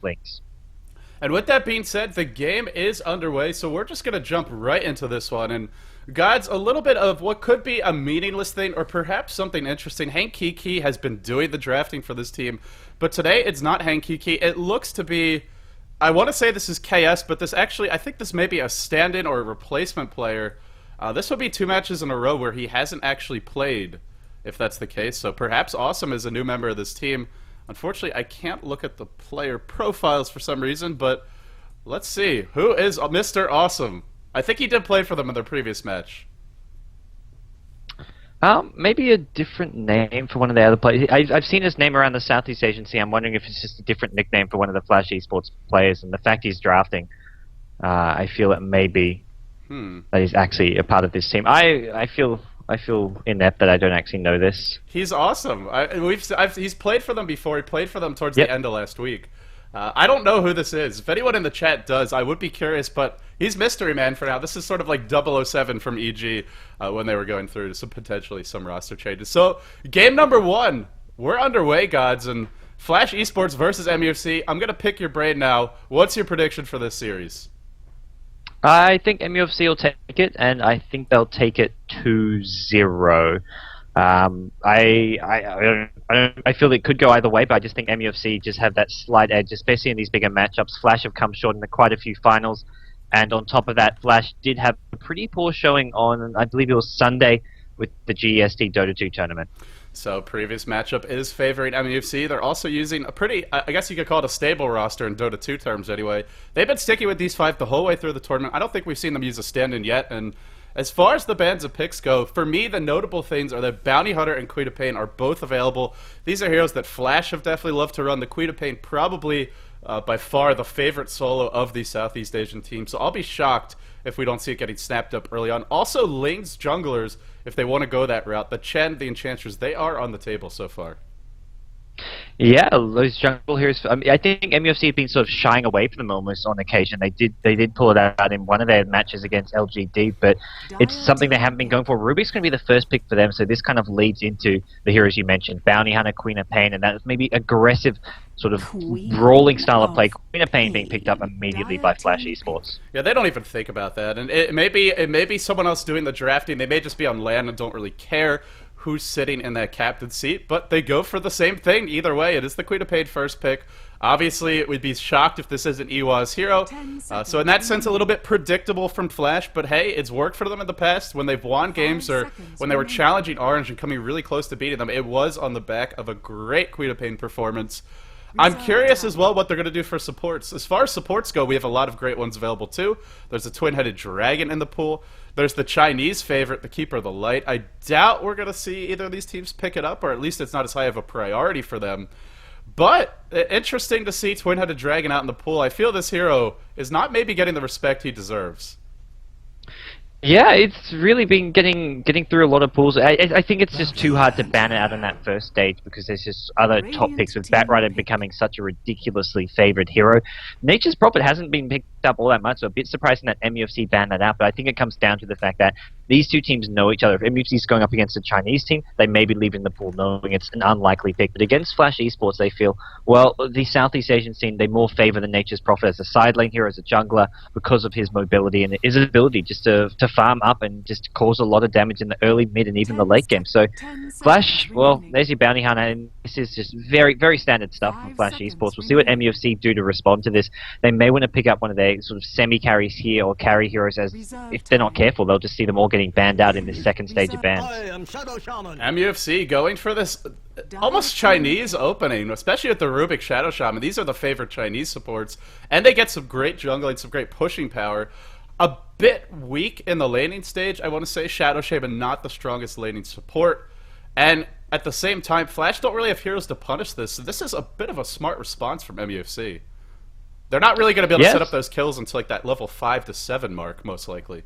links. And with that being said, the game is underway, so we're just going to jump right into this one. And Gods, a little bit of what could be a meaningless thing or perhaps something interesting. Hank Kiki has been doing the drafting for this team, but today it's not Hank Kiki. It looks to be, I want to say this is KS, but this actually, I think this may be a stand-in or a replacement player. This would be 2 matches in a row where he hasn't actually played, if that's the case. So perhaps Awesome is a new member of this team. Unfortunately, I can't look at the player profiles for some reason, but let's see. Who is Mr. Awesome? I think he did play for them in their previous match. Maybe a different name for one of the other players. I've seen his name around the Southeast Asian scene. I'm wondering if it's just a different nickname for one of the Flash Esports players. And the fact he's drafting, I feel it may be that he's actually a part of this team. I feel inept that I don't actually know this. He's awesome. He's played for them before. He played for them towards the end of last week. I don't know who this is. If anyone in the chat does, I would be curious, but he's Mystery Man for now. This is sort of like 007 from EG when they were going through potentially some roster changes. So, game number 1. We're underway, Gods, and Flash Esports versus MUFC. I'm going to pick your brain now. What's your prediction for this series? I think MUFC will take it, and I think they'll take it 2-0. I feel it could go either way, but I just think MUFC just have that slight edge, especially in these bigger matchups. Flash have come short in quite a few finals, and on top of that, Flash did have a pretty poor showing on, I believe it was Sunday, with the GST Dota 2 tournament. So, previous matchup is favoring MUFC. They're also using a pretty, I guess you could call it a stable roster in Dota 2 terms anyway. They've been sticking with these 5 the whole way through the tournament. I don't think we've seen them use a stand-in yet, and as far as the bands of picks go, for me, the notable things are that Bounty Hunter and Queen of Pain are both available. These are heroes that Flash have definitely loved to run. The Queen of Pain probably by far the favorite solo of the Southeast Asian team, so I'll be shocked if we don't see it getting snapped up early on. Also, Ling's junglers, if they want to go that route, the Chen, the Enchantress, they are on the table so far. Yeah, those jungle heroes. I mean, I think MUFC have been sort of shying away from them almost on occasion. They did pull it out in one of their matches against LGD, but it's something they haven't been going for. Rubik's going to be the first pick for them, so this kind of leads into the heroes you mentioned: Bounty Hunter, Queen of Pain, and that maybe aggressive sort of brawling style of play. Queen of Pain being picked up immediately by Flash Esports. Yeah, they don't even think about that, and it may be someone else doing the drafting. They may just be on land and don't really care who's sitting in that captain seat, but they go for the same thing. Either way, it is the Queen of Pain first pick. Obviously, it would be shocked if this isn't ehwah's hero. So in that sense, a little bit predictable from Flash, but hey, it's worked for them in the past. When they've won games or when they were challenging Orange and coming really close to beating them, it was on the back of a great Queen of Pain performance. I'm curious as well what they're going to do for supports. As far as supports go, we have a lot of great ones available too. There's a twin-headed dragon in the pool. There's the Chinese favorite, the Keeper of the Light. I doubt we're going to see either of these teams pick it up, or at least it's not as high of a priority for them. But interesting to see twin-headed dragon out in the pool. I feel this hero is not maybe getting the respect he deserves. Yeah, it's really been getting through a lot of pools. I think it's just too hard to ban it out in that first stage because there's just other top picks, with Batrider becoming such a ridiculously favored hero. Nature's Prophet hasn't been picked up all that much, so a bit surprising that MUFC banned that out, but I think it comes down to the fact that these two teams know each other. If MUFC is going up against a Chinese team, they may be leaving the pool knowing it's an unlikely pick, but against Flash Esports, they feel, well, the Southeast Asian scene, they more favor the Nature's Prophet as a side lane hero, as a jungler, because of his mobility and his ability just to farm up and just cause a lot of damage in the early, mid, and even the late game. So Flash, well, there's your Bounty Hunter, and this is just very, very standard stuff from Flash Esports. We'll see what MUFC do to respond to this. They may want to pick up one of their sort of semi-carries here or carry heroes, as if they're not careful, they'll just see them all getting banned out in this second stage of bans. MUFC going for this almost Chinese opening, especially with the Rubik Shadow Shaman. These are the favorite Chinese supports, and they get some great jungling, some great pushing power. A bit weak in the laning stage, I want to say. Shadow Shaman not the strongest laning support, and at the same time, Flash don't really have heroes to punish this, so this is a bit of a smart response from MUFC. They're not really going to be able to set up those kills until like that level 5 to 7 mark, most likely.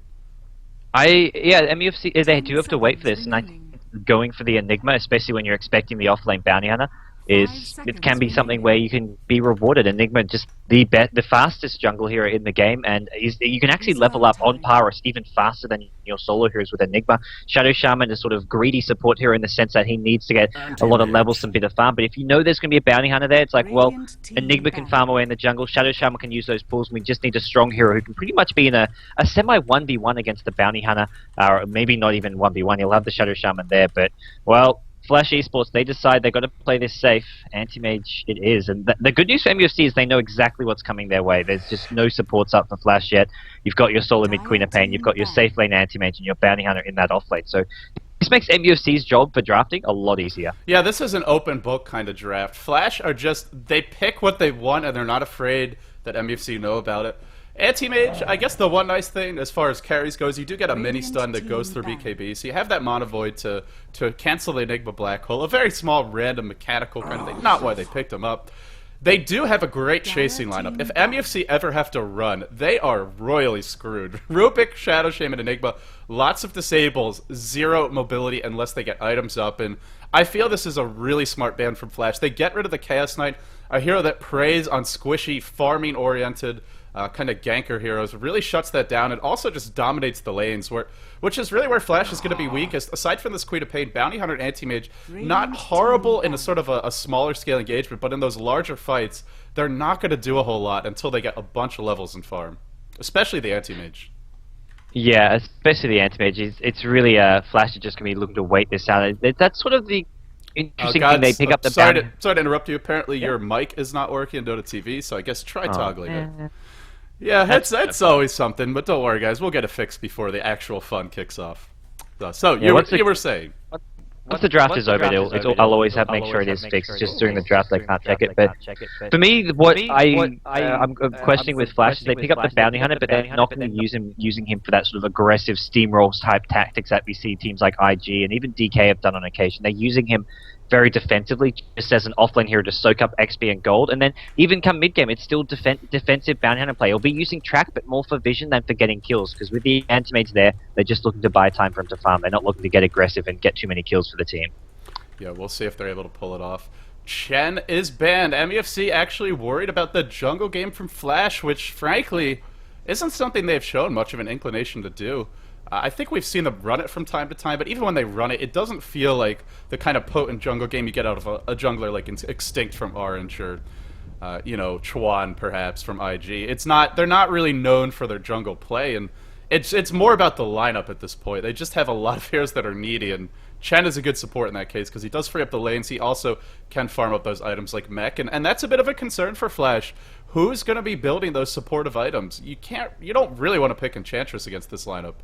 MUFC, they do have to wait for this, and I think going for the Enigma, especially when you're expecting the offlane Bounty Hunter, it can be something where you can be rewarded. Enigma just the fastest jungle hero in the game, and you can actually level up on par or even faster than your solo heroes with Enigma. Shadow Shaman is sort of greedy support hero in the sense that he needs to get a lot of levels and bit of farm, but if you know there's going to be a bounty hunter there, it's like, well, Enigma can farm away in the jungle, Shadow Shaman can use those pools, and we just need a strong hero who can pretty much be in a semi 1v1 against the bounty hunter, or maybe not even 1v1, he'll have the Shadow Shaman there, but, well, Flash Esports, they decide they've got to play this safe. Anti-Mage it is. And the good news for MUFC is they know exactly what's coming their way. There's just no supports up for Flash yet. You've got your solo mid Queen of Pain, you've got your safe lane Anti-Mage, and your Bounty Hunter in that off lane. So this makes MUFC's job for drafting a lot easier. Yeah, this is an open book kind of draft. Flash are just, they pick what they want and they're not afraid that MUFC know about it. Anti-Mage, I guess the one nice thing as far as carries goes, you do get a mini stun that goes through BKB, so you have that Mana Void to cancel the Enigma Black Hole. A very small, random, mechanical kind of thing. Not why they picked him up. They do have a great chasing lineup. If MUFC ever have to run, they are royally screwed. Rubik, Shadow Shaman, Enigma, lots of disables, zero mobility unless they get items up, and I feel this is a really smart ban from Flash. They get rid of the Chaos Knight, a hero that preys on squishy, farming-oriented, kind of ganker heroes, really shuts that down. It also just dominates the lanes, which is really where Flash is going to be weakest. Aside from this Queen of Pain, Bounty Hunter and Anti-Mage, not horrible in a sort of a smaller scale engagement, but in those larger fights, they're not going to do a whole lot until they get a bunch of levels and farm, especially the Anti-Mage. Yeah, especially the Anti-Mage. It's really Flash is just going to be looking to wait this out. That's sort of the interesting thing. They pick up the sorry to interrupt you. Apparently your mic is not working in Dota TV, so I guess try toggling it. Yeah, that's always something, but don't worry, guys. We'll get it fixed before the actual fun kicks off. So, you were saying. Once the draft is over, I'll always make sure it is fixed. Just during the draft, I can't check it. But for me, what I'm questioning with Flash is they pick up the Bounty Hunter, but they're not going to using him for that sort of aggressive steamroll type tactics that we see teams like IG and even DK have done on occasion. They're using him very defensively, just as an offlane hero to soak up XP and gold, and then even come mid-game, it's still defensive Bounty Hunter play. He'll be using track, but more for vision than for getting kills, because with the Anti-Mages there, they're just looking to buy time for him to farm. They're not looking to get aggressive and get too many kills for the team. Yeah, we'll see if they're able to pull it off. Chen is banned. MUFC actually worried about the jungle game from Flash, which, frankly, isn't something they've shown much of an inclination to do. I think we've seen them run it from time to time, but even when they run it, it doesn't feel like the kind of potent jungle game you get out of a jungler like Extinct from Orange or, Chuan perhaps from IG. It's not. They're not really known for their jungle play, and it's more about the lineup at this point. They just have a lot of heroes that are needy, and Chen is a good support in that case because he does free up the lanes. He also can farm up those items like Mech, and that's a bit of a concern for Flash. Who's going to be building those supportive items? You don't really want to pick Enchantress against this lineup.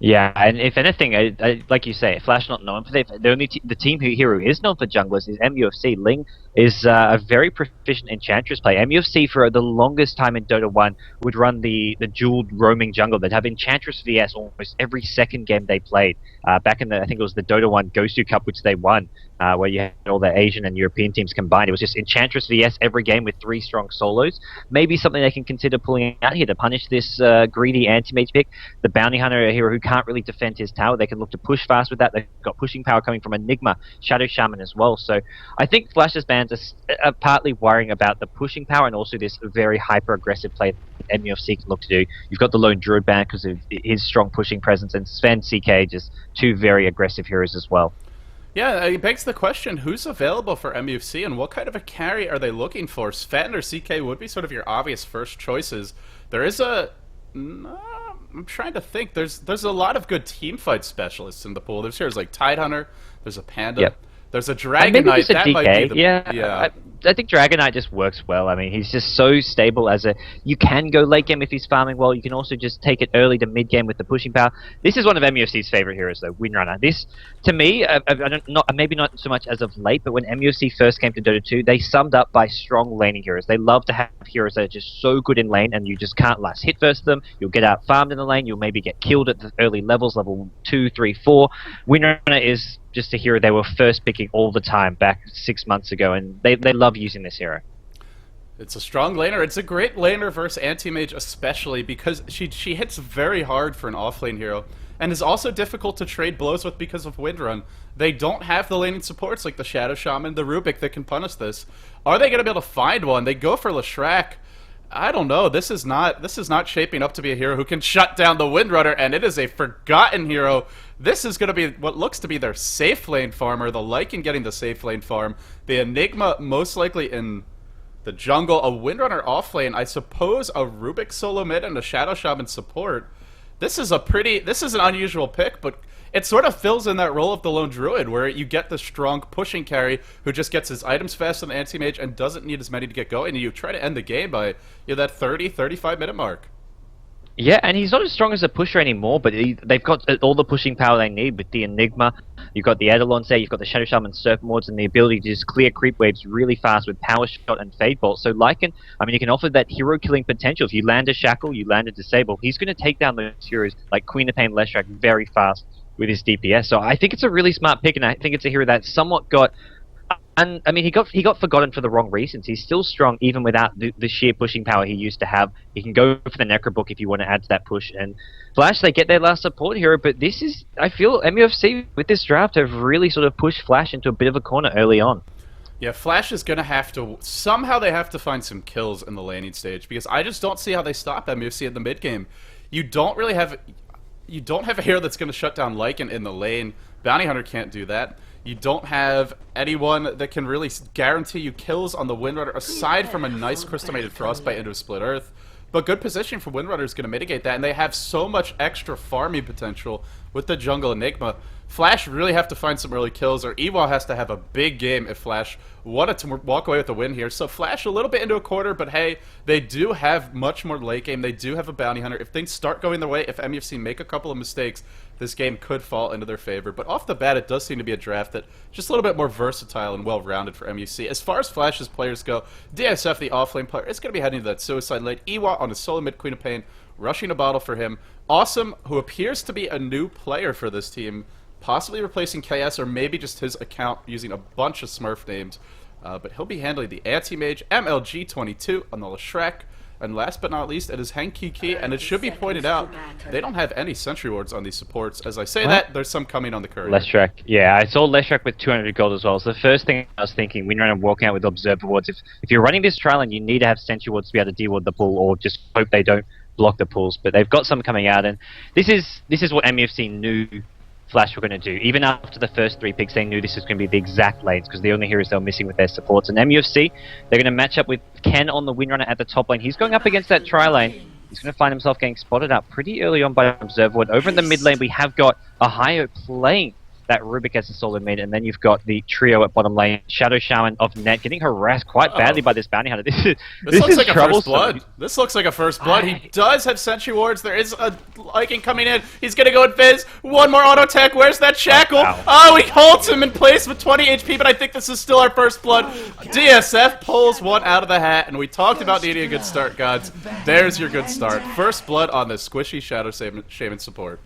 Yeah, and if anything, like you say, Flash not known for that. The team hero is known for junglers is MUFC. Ling is a very proficient Enchantress player. MUFC for the longest time in Dota 1 would run the dual roaming jungle. They'd have Enchantress VS almost every second game they played. Back in I think it was the Dota 1 GoDz Cup, which they won, where you had all the Asian and European teams combined. It was just Enchantress VS every game with 3 strong solos. Maybe something they can consider pulling out here to punish this greedy Anti-Mage pick. The Bounty Hunter, a hero who can't really defend his tower. They can look to push fast with that. They've got pushing power coming from Enigma, Shadow Shaman as well. So I think Flash's bans are partly worrying about the pushing power and also this very hyper-aggressive play that MUFC can look to do. You've got the Lone Druid ban because of his strong pushing presence, and Sven, CK, just 2 very aggressive heroes as well. Yeah, it begs the question, who's available for MUFC and what kind of a carry are they looking for? Sven or CK would be sort of your obvious first choices. There is I'm trying to think. There's a lot of good teamfight specialists in the pool. There's heroes like Tidehunter, there's a Panda, yep. There's a Dragon Knight. That DK. Might be yeah. I think Dragon Knight just works well. I mean, he's just so stable as you can go late game if he's farming well. You can also just take it early to mid game with the pushing power. This is one of MUFC's favorite heroes, though, Windrunner. This, to me, maybe not so much as of late, but when MUFC first came to Dota 2, they summed up by strong laning heroes. They love to have heroes that are just so good in lane, and you just can't last hit versus them. You'll get out farmed in the lane. You'll maybe get killed at the early levels, level 2, 3, 4. Windrunner is just a hero they were first picking all the time back 6 months ago, and they love using this hero. It's a strong laner. It's a great laner versus Anti-Mage, especially because she hits very hard for an offlane hero. and is also difficult to trade blows with because of Windrun. They don't have the laning supports like the Shadow Shaman, the Rubik that can punish this. Are they going to be able to find one? They go for Leshrac. I don't know. This is not shaping up to be a hero who can shut down the Windrunner, and it is a forgotten hero. This is going to be what looks to be their safe lane farmer, the Lycan getting the safe lane farm, the Enigma most likely in the jungle, a Windrunner off lane, I suppose a Rubik solo mid and a Shadow Shaman support. This is an unusual pick, but it sort of fills in that role of the lone druid, where you get the strong pushing carry who just gets his items fast on the anti-mage and doesn't need as many to get going, and you try to end the game by that 30-35 minute mark. Yeah, and he's not as strong as a pusher anymore, but they've got all the pushing power they need with the Enigma. You've got the Eidolons there, you've got the Shadow Shaman Serpent Wards, and the ability to just clear creep waves really fast with Power Shot and Fade Bolt. So Lycan, I mean, you can offer that hero-killing potential. If you land a Shackle, you land a Disable, he's going to take down those heroes like Queen of Pain, Leshrac very fast with his DPS. So I think it's a really smart pick, and I think it's a hero that somewhat got... And I mean, he got forgotten for the wrong reasons. He's still strong even without the sheer pushing power he used to have. He can go for the Necrobook if you want to add to that push. And Flash, they get their last support hero, but this is, I feel, MUFC with this draft have really sort of pushed Flash into a bit of a corner early on. Yeah, Flash is going to have to, somehow they have to find some kills in the laning stage, because I just don't see how they stop MUFC in the mid game. You don't have a hero that's going to shut down Lycan in the lane. Bounty Hunter can't do that. You don't have anyone that can really guarantee you kills on the Windrunner, aside from a nice Crystal-Mated Frostbite into a Split Earth. But good position for Windrunner is going to mitigate that, and they have so much extra farming potential with the Jungle Enigma. Flash really have to find some early kills, or ehwah has to have a big game if Flash wanted to walk away with the win here. So Flash a little bit into a quarter, but hey, they do have much more late game. They do have a Bounty Hunter. If things start going their way, if MUFC make a couple of mistakes, this game could fall into their favor. But off the bat, it does seem to be a draft that just a little bit more versatile and well-rounded for MUFC. As far as Flash's players go, DSF, the offlane player, is going to be heading to that suicide lane. ehwah on his solo mid, Queen of Pain, rushing a bottle for him. Awesome, who appears to be a new player for this team, possibly replacing KS, or maybe just his account using a bunch of Smurf names. But he'll be handling the anti-mage, MLG22 on the Leshrac. And last but not least, it is Henkiki, and it should be pointed out, they don't have any sentry wards on these supports. As I say that, there's some coming on the courier. Leshrac, yeah, I saw Leshrac with 200 gold as well. So the first thing I was thinking, when you're walking out with Observer wards, if you're running this trial and you need to have sentry wards to be able to de-ward the pool, or just hope they don't block the pools, but they've got some coming out, and this is what MUFC knew Flash were going to do. Even after the first 3 picks, they knew this was going to be the exact lanes, because the only heroes they were missing with their supports. And MUFC, they're going to match up with Ken on the Windrunner at the top lane. He's going up against that tri lane. He's going to find himself getting spotted up pretty early on by Observer Ward. Over in the mid lane, we have got ohaiyo playing that Rubik as a solid mid, and then you've got the trio at bottom lane, Shadow Shaman of Net, getting harassed quite badly by this Bounty Hunter. This looks is like a first troublesome. blood. This looks like a first blood. He does have sentry wards. There is a Lycan coming in. He's going to go in Fizz. One more auto tech. Where's that shackle? Oh, he holds him in place with 20 HP, but I think this is still our first blood. DSF pulls one out of the hat, and we talked about needing a good start, gods. There's your good start. First blood on the squishy Shadow Shaman support.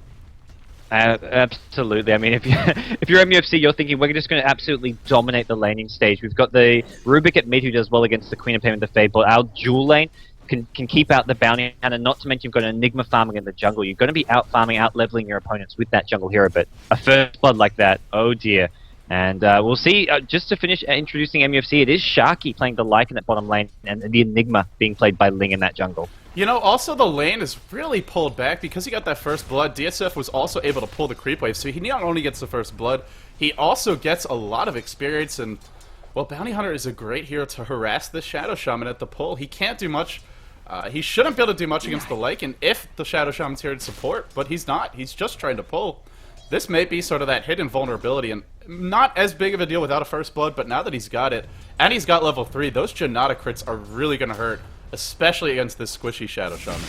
Absolutely. I mean, if you're MUFC, you're thinking we're just going to absolutely dominate the laning stage. We've got the Rubik at mid who does well against the Queen of Pain and the Fade, but our dual lane can keep out the Bounty Hunter, not to mention you've got an Enigma farming in the jungle. You're going to be out-farming, out-leveling your opponents with that jungle hero, but a first blood like that, oh dear. And we'll see, just to finish introducing MUFC, it is Sharky playing the Lycan at bottom lane, and the Enigma being played by Ling in that jungle. You know, also the lane is really pulled back because he got that first blood. DSF was also able to pull the creep wave, so he not only gets the first blood, he also gets a lot of experience. And well, Bounty Hunter is a great hero to harass this Shadow Shaman at the pull. He can't do much. He shouldn't be able to do much against the Lycan if the Shadow Shaman's here to support, but he's not. He's just trying to pull. This may be sort of that hidden vulnerability, and not as big of a deal without a first blood, but now that he's got it, and he's got level 3, those Gneta crits are really going to hurt, especially against this squishy Shadow Shaman.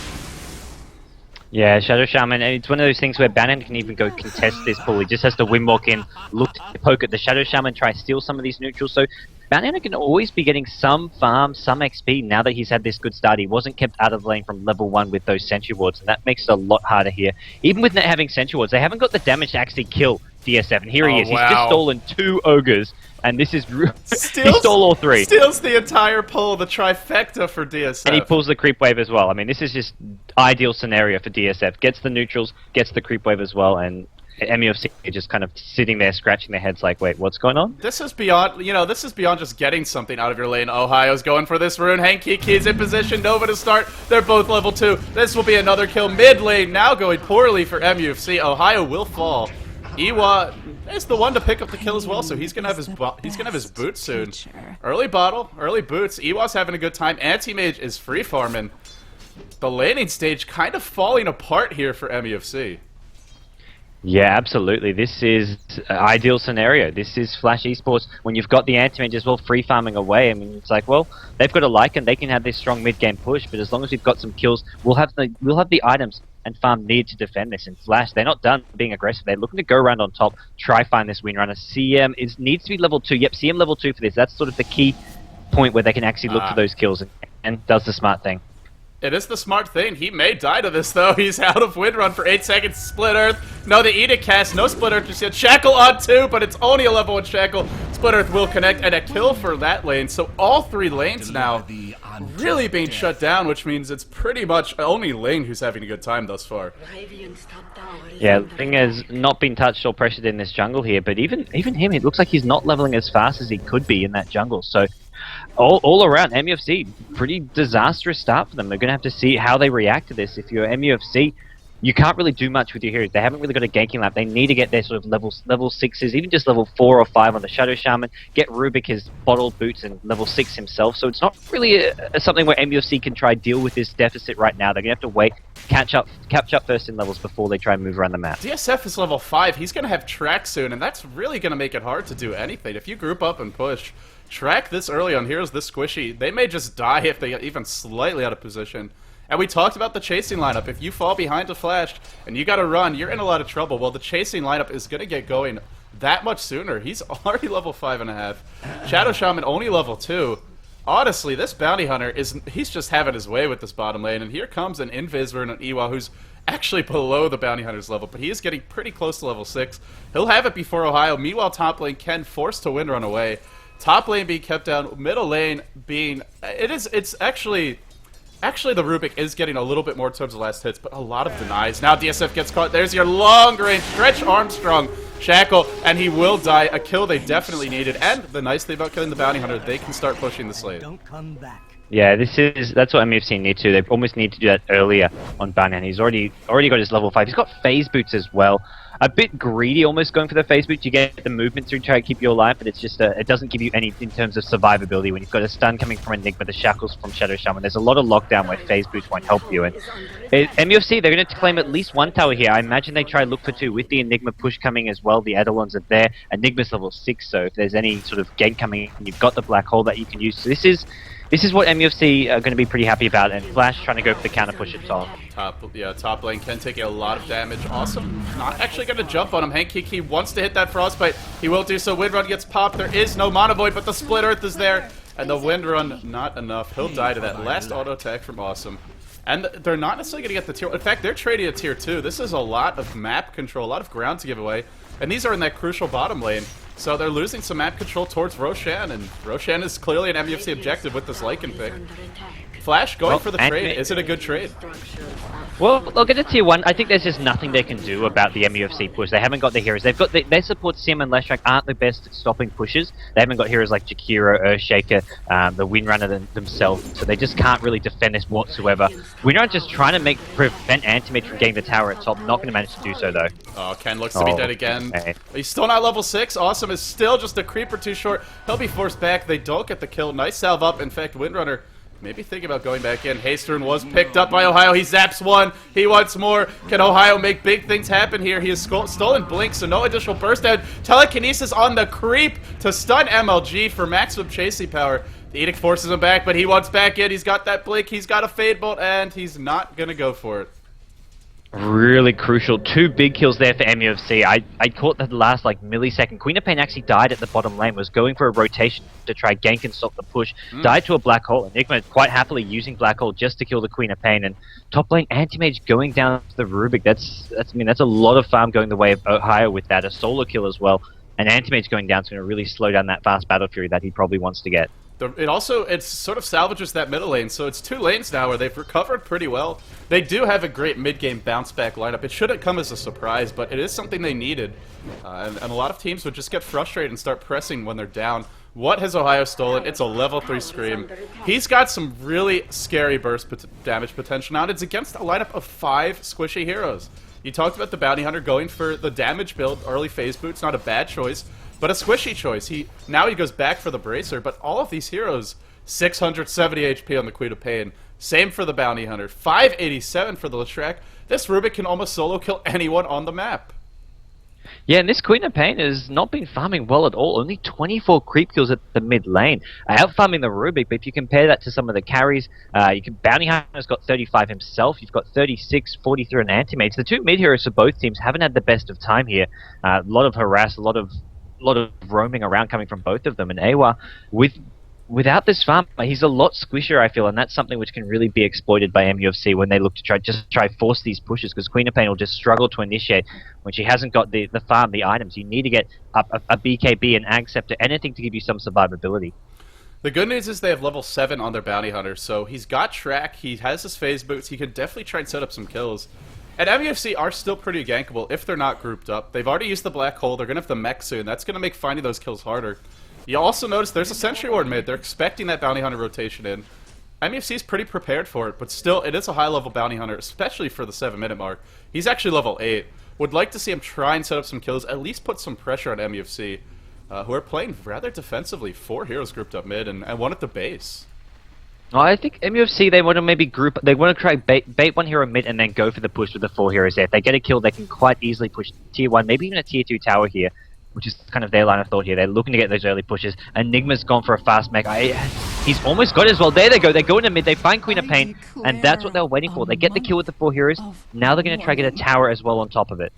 Yeah, Shadow Shaman, and it's one of those things where Bannon can even go contest this pull. He just has to windwalk in, look to poke at the Shadow Shaman, try to steal some of these neutrals. So Bannon can always be getting some farm, some XP now that he's had this good start. He wasn't kept out of the lane from level 1 with those Sentry Wards, and that makes it a lot harder here. Even with not having Sentry Wards, they haven't got the damage to actually kill DSF, and here he is. Wow. He's just stolen 2 Ogres And this is... he Steals, stole all three. Steals the entire pull, the trifecta for DSF. And he pulls the creep wave as well. I mean, this is just ideal scenario for DSF. Gets the neutrals, gets the creep wave as well, and MUFC are just kind of sitting there scratching their heads like, wait, what's going on? This is beyond, this is beyond just getting something out of your lane. Ohio's going for this rune. Hankiki's in position. Nova to start. They're both level 2. This will be another kill. Mid lane now going poorly for MUFC. Ohio will fall. ehwah is the one to pick up the kill as well, so he's gonna have his boots soon. Early bottle, early boots. ehwah's having a good time. Anti-mage is free farming. The laning stage kind of falling apart here for MUFC. Yeah, absolutely. This is an ideal scenario. This is Flash Esports when you've got the anti-mage as well free farming away. I mean, it's like, well, they've got a Lycan, they can have this strong mid-game push, but as long as we've got some kills, we'll have the items and farm needed to defend this. And Flash, they're not done being aggressive. They're looking to go around on top, try find this win runner. CM needs to be level 2. Yep, CM level 2 for this. That's sort of the key point where they can actually look for those kills and does the smart thing. It is the smart thing. He may die to this, though. He's out of Windrun for 8 seconds. Split Earth. No, the Edict cast. No Split Earth just yet. Shackle on 2, but it's only a level 1 Shackle. Split Earth will connect, and a kill for that lane. So all 3 lanes now really being shut down, which means it's pretty much only Ling who's having a good time thus far. Yeah, Ling has not been touched or pressured in this jungle here, but even him, it looks like he's not leveling as fast as he could be in that jungle. So all around, MUFC, pretty disastrous start for them. They're going to have to see how they react to this. If you're MUFC, you can't really do much with your heroes. They haven't really got a ganking lap. They need to get their sort of level 6s, even just level 4 or 5 on the Shadow Shaman, get Rubik his bottled boots and level 6 himself. So it's not really something where MUFC can try deal with this deficit right now. They're going to have to wait, catch up first in levels before they try and move around the map. DSF is level 5. He's going to have track soon, and that's really going to make it hard to do anything. If you group up and push track this early on heroes this squishy, they may just die if they get even slightly out of position. And we talked about the chasing lineup. If you fall behind a Flash and you gotta run, you're in a lot of trouble. Well, the chasing lineup is gonna get going that much sooner. He's already level 5.5. Shadow Shaman only level 2. Honestly, this bounty hunter he's just having his way with this bottom lane. And here comes an Invis and an ehwah who's actually below the bounty hunter's level, but he is getting pretty close to level 6. He'll have it before Ohio. Meanwhile, top lane Ken forced to win run away. Top lane being kept down, middle lane being it's actually the Rubik is getting a little bit more towards the last hits, but a lot of denies. Now DSF gets caught. There's your long range Stretch Armstrong Shackle, and he will die. A kill they definitely needed. And the nice thing about killing the bounty hunter, they can start pushing the slate. Don't come back. Yeah, that's what MUFC need to. They almost need to do that earlier on Bounty Hunter. He's already got his level 5. He's got phase boots as well. A bit greedy almost going for the phase boots. You get the movement through to try to keep you alive, but it's just it doesn't give you any in terms of survivability when you've got a stun coming from Enigma, the shackles from Shadow Shaman. There's a lot of lockdown where phase boots won't help you. And MUFC, they're going to claim at least 1 tower here. I imagine they try look for 2 with the Enigma push coming as well. The Eidolons are there. Enigma's level 6, so if there's any sort of gank coming, you've got the black hole that you can use. So this is what MUFC are going to be pretty happy about, and Flash trying to go for the counter push at top. Top lane can take a lot of damage. Awesome. Not actually going to jump on him. Hankiki wants to hit that Frostbite. He will do so. Windrun gets popped. There is no Mana Void, but the Split Earth is there. And the Windrun, not enough. He'll die to that last auto attack from Awesome. And they're not necessarily going to get the tier 1. In fact, they're trading a tier 2. This is a lot of map control, a lot of ground to give away. And these are in that crucial bottom lane. So they're losing some map control towards Roshan, and Roshan is clearly an MUFC objective with this Lycan pick. Flash going for the trade. Is it a good trade? Well, they'll get a tier 1. I think there's just nothing they can do about the MUFC push. They haven't got the heroes. They've got their support Sim and Leshrak aren't the best at stopping pushes. They haven't got heroes like Jakiro, Earthshaker, the Windrunner themselves, so they just can't really defend this whatsoever. Windrunner just trying to prevent Anti-Mage from getting the tower at top. Not going to manage to do so though. Oh, Ken looks to be dead again. Okay. He's still not level 6. Awesome is still just a creeper too short. He'll be forced back. They don't get the kill. Nice salve up. In fact, Windrunner maybe thinking about going back in. Haystern was picked up by Ohio. He zaps 1. He wants more. Can Ohio make big things happen here? He has stolen Blink, so no additional burst out. Telekinesis on the creep to stun MLG for maximum chasing power. The Edict forces him back, but he wants back in. He's got that Blink. He's got a Fade Bolt, and he's not going to go for it. Really crucial. 2 big kills there for MUFC. I caught the last millisecond. Queen of Pain actually died at the bottom lane, was going for a rotation to try gank and stop the push. Died to a black hole. Enigma quite happily using black hole just to kill the Queen of Pain. And top lane Anti-Mage going down to the Rubik. That's a lot of farm going the way of Ohio with that. A solo kill as well. and Anti-Mage going down is going to really slow down that fast Battle Fury that he probably wants to get. It sort of salvages that middle lane, so it's 2 lanes now where they've recovered pretty well. They do have a great mid-game bounce-back lineup. It shouldn't come as a surprise, but it is something they needed. And a lot of teams would just get frustrated and start pressing when they're down. What has ohaiyo stolen? It's a level 3 Scream. He's got some really scary burst damage potential now, and it's against a lineup of 5 squishy heroes. You talked about the Bounty Hunter going for the damage build, early phase boots, not a bad choice. But a squishy choice. Now he goes back for the Bracer, but all of these heroes, 670 HP on the Queen of Pain. Same for the Bounty Hunter. 587 for the Leshrac. This Rubik can almost solo kill anyone on the map. Yeah, and this Queen of Pain has not been farming well at all. Only 24 creep kills at the mid lane. Out-farming the Rubik, but if you compare that to some of the carries, Bounty Hunter's got 35 himself. You've got 36, 43 on Anti-Mates. The 2 mid heroes for both teams haven't had the best of time here. A lot of harass, a lot of roaming around coming from both of them, and ehwah, without this farm, he's a lot squishier, I feel, and that's something which can really be exploited by MUFC when they look to try force these pushes, because Queen of Pain will just struggle to initiate when she hasn't got the farm, the items. You need to get a BKB, an Ag Scepter, anything to give you some survivability. The good news is they have level 7 on their Bounty Hunter, so he's got track, he has his phase boots, he can definitely try and set up some kills. And MUFC are still pretty gankable if they're not grouped up. They've already used the Black Hole, they're going to have the mech soon. That's going to make finding those kills harder. You also notice there's a Sentry Ward mid. They're expecting that Bounty Hunter rotation in. MUFC's pretty prepared for it, but still, it is a high-level Bounty Hunter, especially for the 7-minute mark. He's actually level 8. Would like to see him try and set up some kills, at least put some pressure on MUFC, who are playing rather defensively. 4 heroes grouped up mid, and 1 at the base. Well, I think MUFC, they want to maybe they want to try bait 1 hero mid and then go for the push with the 4 heroes there. If they get a kill, they can quite easily push tier 1, maybe even a tier 2 tower here, which is kind of their line of thought here. They're looking to get those early pushes. Enigma's gone for a fast mech. He's almost got it as well. There they go. They go into mid. They find Queen of Pain, and that's what they were waiting for. They get the kill with the 4 heroes. Now they're going to try to get a tower as well on top of it.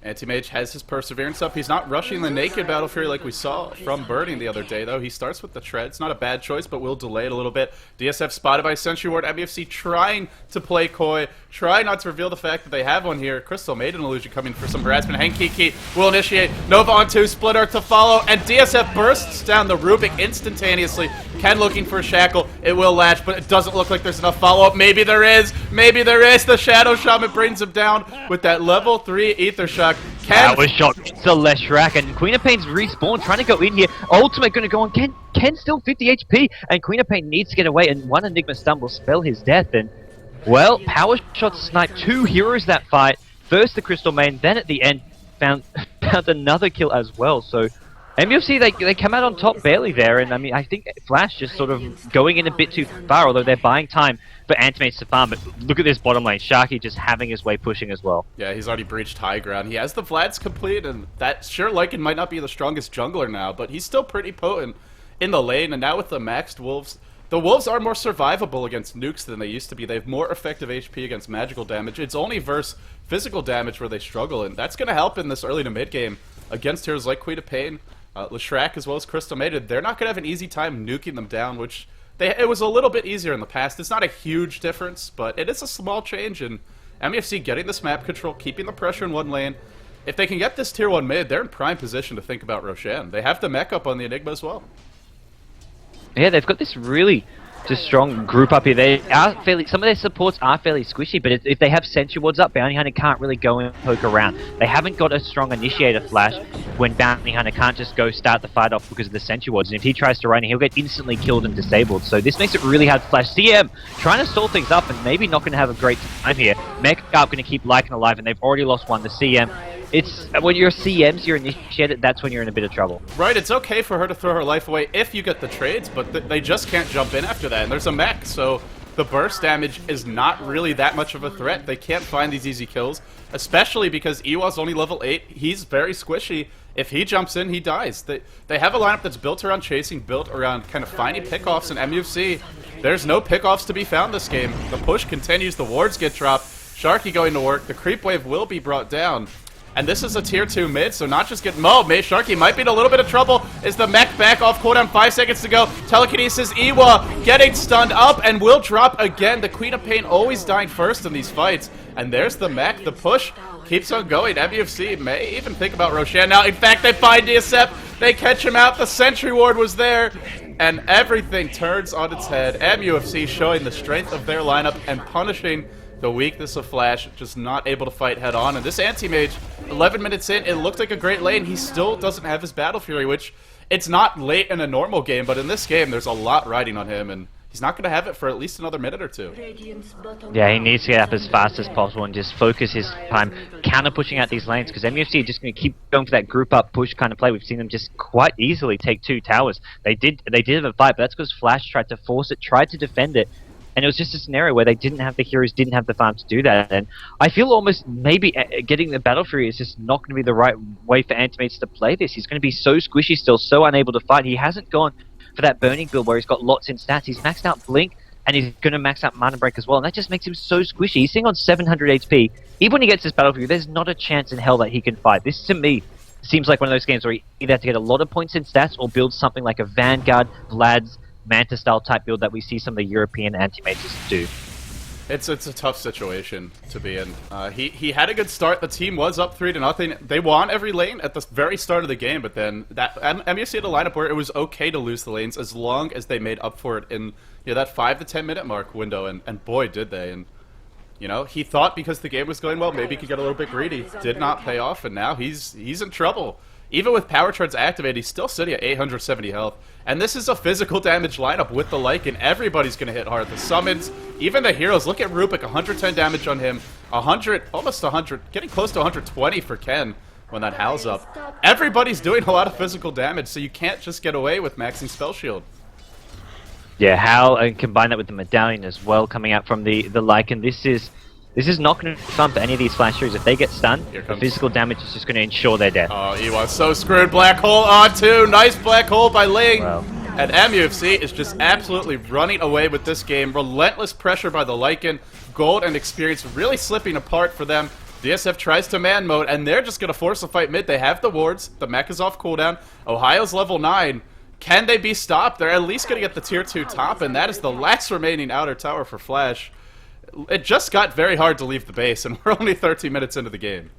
Anti-Mage has his Perseverance up. He's not rushing the naked Battle Fury like we saw from Burning the other day, though. He starts with the Treads. Not a bad choice, but will delay it a little bit. DSF spotted by Sentry Ward. MUFC trying to play coy. Try not to reveal the fact that they have one here. Crystal made an illusion coming for some harassment. Hankiki will initiate. Nova on 2. Splitter to follow. And DSF bursts down the Rubik instantaneously. Ken looking for a Shackle. It will latch, but it doesn't look like there's enough follow-up. Maybe there is. Maybe there is. The Shadow Shaman brings him down with that level 3 Ether Shock. That was shot. It's a Leshrac, and Queen of Pain's respawn, trying to go in here. Ultimate going to go on. Ken still 50 HP, and Queen of Pain needs to get away, and 1 Enigma stun will spell his death. And, well, Power Shot sniped 2 heroes that fight. First the Crystal Main, then at the end found another kill as well. So MUFC, they come out on top barely there, and I mean, I think Flash just sort of going in a bit too far, although they're buying time for Anti-Mates to farm. But look at this bottom lane, Sharky just having his way pushing as well. Yeah, he's already breached high ground. He has the Vlads complete, and that sure Lycan might not be the strongest jungler now, but he's still pretty potent in the lane, and now with the maxed Wolves, the Wolves are more survivable against nukes than they used to be. They have more effective HP against magical damage. It's only versus physical damage where they struggle, and that's going to help in this early to mid game against heroes like Queen of Pain, Leshrac, as well as Crystal Maiden. They're not going to have an easy time nuking them down, which it was a little bit easier in the past. It's not a huge difference, but it is a small change, and MUFC getting this map control, keeping the pressure in one lane. If they can get this tier 1 mid, they're in prime position to think about Roshan. They have the mech up on the Enigma as well. Yeah, they've got this really just strong group up here. They are some of their supports are fairly squishy, but if they have Sentry Wards up, Bounty Hunter can't really go and poke around. They haven't got a strong initiator flash when Bounty Hunter can't just go start the fight off because of the Sentry Wards, and if he tries to run, he'll get instantly killed and disabled. So this makes it really hard to flash. CM trying to stall things up and maybe not going to have a great time here. Mech up going to keep Lycan alive, and they've already lost 1 to CM. It's when you're CMs, you're initiated, that's when you're in a bit of trouble. Right, it's okay for her to throw her life away if you get the trades, but they just can't jump in after that, and there's a mech, so the burst damage is not really that much of a threat. They can't find these easy kills, especially because ehwah's only level 8. He's very squishy. If he jumps in, he dies. They have a lineup that's built around chasing, built around kind of finding pickoffs, and MUFC, there's no pickoffs to be found this game. The push continues, the wards get dropped, Sharky going to work, the creep wave will be brought down. And this is a tier 2 mid, so not just get mowed. Sharky might be in a little bit of trouble. Is the mech back off cooldown? 5 seconds to go. Telekinesis, ehwah getting stunned up and will drop again. The Queen of Pain always dying first in these fights. And there's the mech. The push keeps on going. MUFC may even think about Roshan now. In fact, they find DSF. They catch him out. The Sentry Ward was there. And everything turns on its head. MUFC showing the strength of their lineup and punishing the weakness of Flash, just not able to fight head on. And this anti-mage, 11 minutes in, it looked like a great lane. He still doesn't have his Battle Fury, which it's not late in a normal game, but in this game, there's a lot riding on him, and he's not going to have it for at least another minute or two. Yeah, he needs to get up as fast as possible and just focus his time counter pushing out these lanes, because MUFC are just going to keep going for that group up push kind of play. We've seen them just quite easily take 2 towers. They did have a fight, but that's because Flash tried to force it, tried to defend it, and it was just a scenario where they didn't have the heroes, didn't have the farm to do that. And I feel almost maybe getting the Battle Fury is just not going to be the right way for Antimates to play this. He's going to be so squishy still, so unable to fight. He hasn't gone for that burning build where he's got lots in stats. He's maxed out Blink, and he's going to max out Mana Break as well, and that just makes him so squishy. He's sitting on 700 HP. Even when he gets his Battle Fury, there's not a chance in hell that he can fight. This, to me, seems like one of those games where he either have to get a lot of points in stats or build something like a Vanguard, Vlad's, Manta-style type build that we see some of the European anti-mages do. It's a tough situation to be in. He had a good start. The team was up 3-0. They won every lane at the very start of the game, but then that MUFC had a lineup where it was okay to lose the lanes as long as they made up for it in that 5 to 10 minute mark window, and boy did they. And he thought because the game was going well, maybe he could get a little bit greedy. Did not pay off, and now he's in trouble. Even with power treads activated, he's still sitting at 870 health. And this is a physical damage lineup with the Lycan. Everybody's going to hit hard. The summons, even the heroes. Look at Rubik, 110 damage on him. 100, almost 100, getting close to 120 for Ken when that howl's up. Everybody's doing a lot of physical damage, so you can't just get away with maxing Spell Shield. Yeah, Howl, and combine that with the Medallion as well coming out from the Lycan. This is not going to be fun for any of these Flash Furies. If they get stunned, the physical damage is just going to ensure their death. Oh, ehwah so screwed. Black Hole on 2. Nice Black Hole by Ling. Wow. And MUFC is just absolutely running away with this game. Relentless pressure by the Lycan. Gold and Experience really slipping apart for them. DSF tries to man mode, and they're just going to force a fight mid. They have the wards. The mech is off cooldown. Ohio's level 9. Can they be stopped? They're at least going to get the tier 2 top, and that is the last remaining outer tower for Flash. It just got very hard to leave the base, and we're only 13 minutes into the game.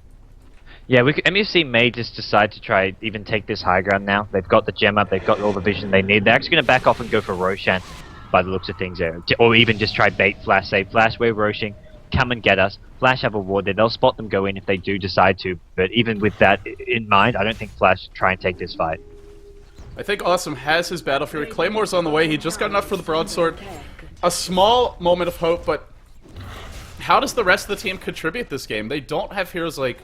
Yeah, MUFC may just decide to try even take this high ground now. They've got the gem up, they've got all the vision they need. They're actually going to back off and go for Roshan by the looks of things there. Or even just try bait Flash, say, Flash, we're Roshing, come and get us. Flash have a ward there, they'll spot them go in if they do decide to. But even with that in mind, I don't think Flash try and take this fight. I think Awesome has his Battle Fury. Claymore's on the way, he just got enough for the broadsword. A small moment of hope, but how does the rest of the team contribute this game? They don't have heroes like...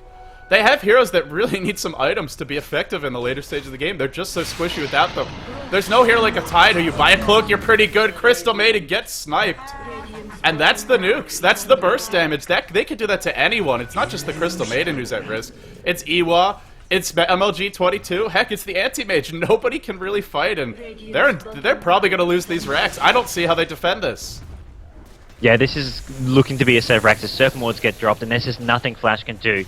They have heroes that really need some items to be effective in the later stage of the game. They're just so squishy without them. There's no hero like a Tide who you buy a cloak, you're pretty good, Crystal Maiden gets sniped. And that's the nukes, that's the burst damage. They could do that to anyone. It's not just the Crystal Maiden who's at risk. It's ehwah, it's MLG22, heck, it's the Anti-Mage. Nobody can really fight, and they're probably going to lose these racks. I don't see how they defend this. Yeah, this is looking to be a set of racks. The Surf Wards get dropped, and there's just nothing Flash can do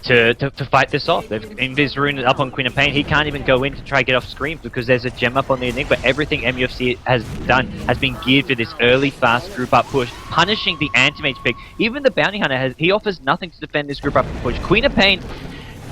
to fight this off. They've Invis Rune up on Queen of Pain. He can't even go in to try and get off Screams because there's a gem up on the Enigma. Everything MUFC has done has been geared for this early, fast group up push, punishing the Anti-Mage pick. Even the Bounty Hunter, he offers nothing to defend this group up push. Queen of Pain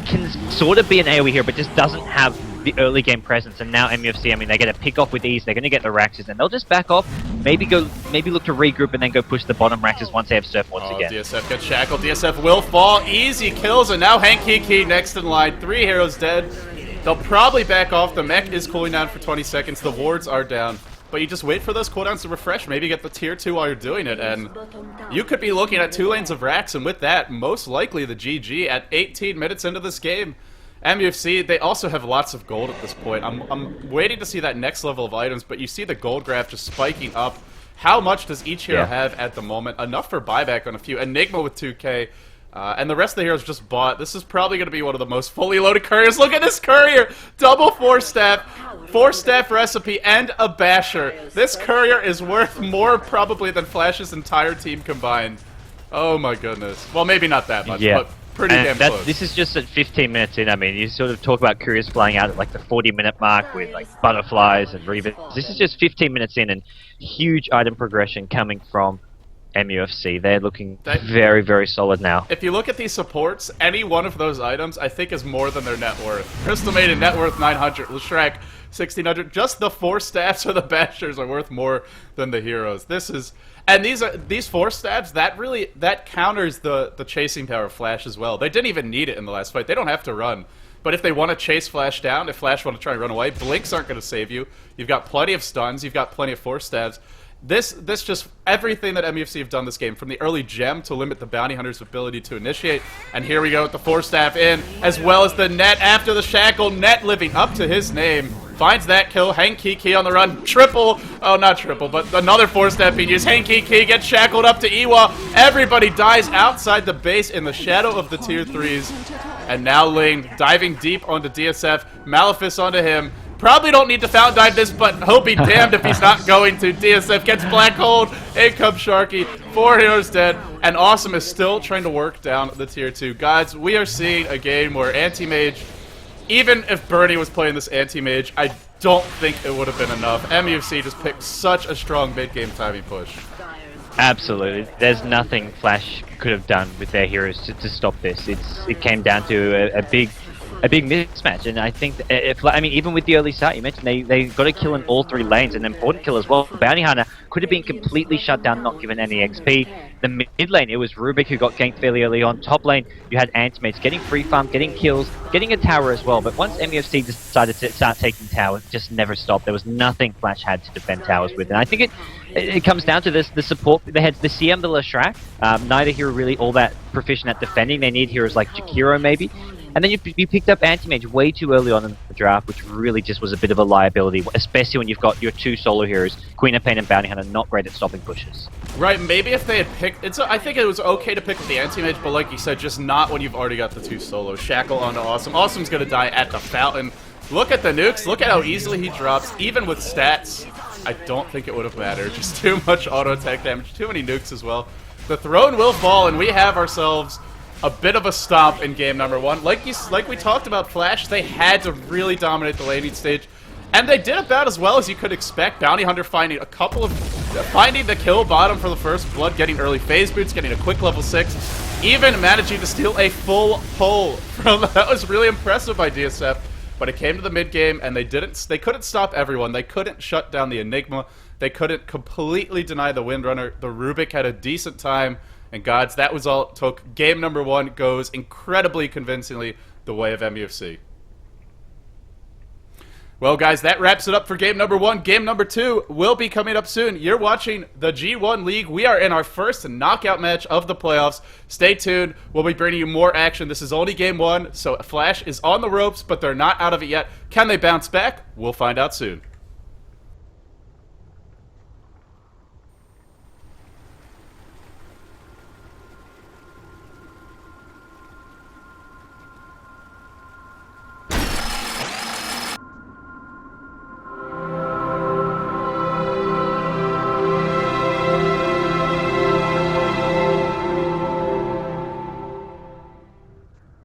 can sort of be an AoE here, but just doesn't have the early game presence. And now MUFC, I mean, they get a pick off with ease. They're going to get the Raxes, and they'll just back off. Maybe look to regroup and then go push the bottom Raxes once they have Surf once again. DSF gets shackled. DSF will fall. Easy kills, and now Hankiki next in line. 3 heroes dead. They'll probably back off. The mech is cooling down for 20 seconds. The wards are down. But you just wait for those cooldowns to refresh, maybe get the tier 2 while you're doing it, and you could be looking at 2 lanes of racks, and with that, most likely the GG at 18 minutes into this game. MUFC, they also have lots of gold at this point. I'm waiting to see that next level of items, but you see the gold graph just spiking up. How much does each hero have at the moment? Enough for buyback on a few. Enigma with 2k. And the rest of the heroes just bought. This is probably going to be one of the most fully loaded couriers. Look at this courier! Double 4-staff, 4-staff recipe, and a basher. This courier is worth more probably than Flash's entire team combined. Oh my goodness. Well, maybe not that much, but pretty damn close. This is just at 15 minutes in. I mean, you sort of talk about couriers flying out at like the 40-minute mark with like butterflies and reavers. This is just 15 minutes in, and huge item progression coming from MUFC. They're looking very, very solid now. If you look at these supports, any one of those items I think is more than their net worth. Crystal Maiden net worth 900, Leshrac 1600. Just the 4 staffs or the bashers are worth more than the heroes. This is, and these 4 stabs, that counters the chasing power of Flash as well. They didn't even need it in the last fight. They don't have to run. But if they want to chase Flash down, if Flash want to try and run away, blinks aren't going to save you. You've got plenty of stuns. You've got plenty of 4 stabs. This just everything that MUFC have done this game, from the early gem to limit the bounty hunter's ability to initiate. And here we go with the 4 staff in, as well as the net after the shackle. Net living up to his name. Finds that kill. Hang Kiki on the run. Triple. Oh, not triple, but another 4 staff being used. Hang Kiki gets shackled up to ehwah. Everybody dies outside the base in the shadow of the tier 3s. And now Ling diving deep onto DSF. Malefice onto him. Probably don't need to fountain dive this, but he'll be damned if he's not going to. DSF gets black hold. In comes Sharky. 4 heroes dead. And Awesome is still trying to work down the tier 2. Guys, we are seeing a game where Anti-Mage, even if Bernie was playing this Anti-Mage, I don't think it would have been enough. MUFC just picked such a strong mid-game timing push. Absolutely. There's nothing Flash could have done with their heroes to stop this. It came down to a big mismatch, and I think even with the early start, you mentioned they got a kill in all 3 lanes, an important kill as well. Bounty Hunter could have been completely shut down, not given any XP. The mid lane, it was Rubik who got ganked fairly early on. Top lane, you had Antimates getting free farm, getting kills, getting a tower as well. But once MUFC decided to start taking tower, it just never stopped. There was nothing Flash had to defend towers with, and I think it comes down to the support. They had the CM, the Leshrac. Neither hero really all that proficient at defending. They need heroes like Jakiro maybe. And then you picked up Anti-Mage way too early on in the draft, which really just was a bit of a liability, especially when you've got your 2 solo heroes, Queen of Pain and Bounty Hunter, not great at stopping pushes. Right, maybe if they had picked... I think it was okay to pick the Anti-Mage, but like you said, just not when you've already got the 2 solos. Shackle onto Awesome. Awesome's going to die at the fountain. Look at the nukes. Look at how easily he drops, even with stats. I don't think it would have mattered. Just too much auto-attack damage, too many nukes as well. The throne will fall, and we have ourselves a bit of a stomp in game number 1. Like we talked about Flash, they had to really dominate the laning stage, and they did about as well as you could expect. Bounty Hunter finding the kill bottom for the first blood, getting early phase boots, getting a quick level 6, even managing to steal a full pull from that was really impressive by DSF. But it came to the mid game, and they couldn't stop everyone. They couldn't shut down the Enigma. They couldn't completely deny the Windrunner. The Rubik had a decent time. And gods, that was all it took. Game number 1 goes incredibly convincingly the way of MUFC. Well, guys, that wraps it up for game number 1. Game number 2 will be coming up soon. You're watching the G1 League. We are in our first knockout match of the playoffs. Stay tuned. We'll be bringing you more action. This is only game 1, so Flash is on the ropes, but they're not out of it yet. Can they bounce back? We'll find out soon.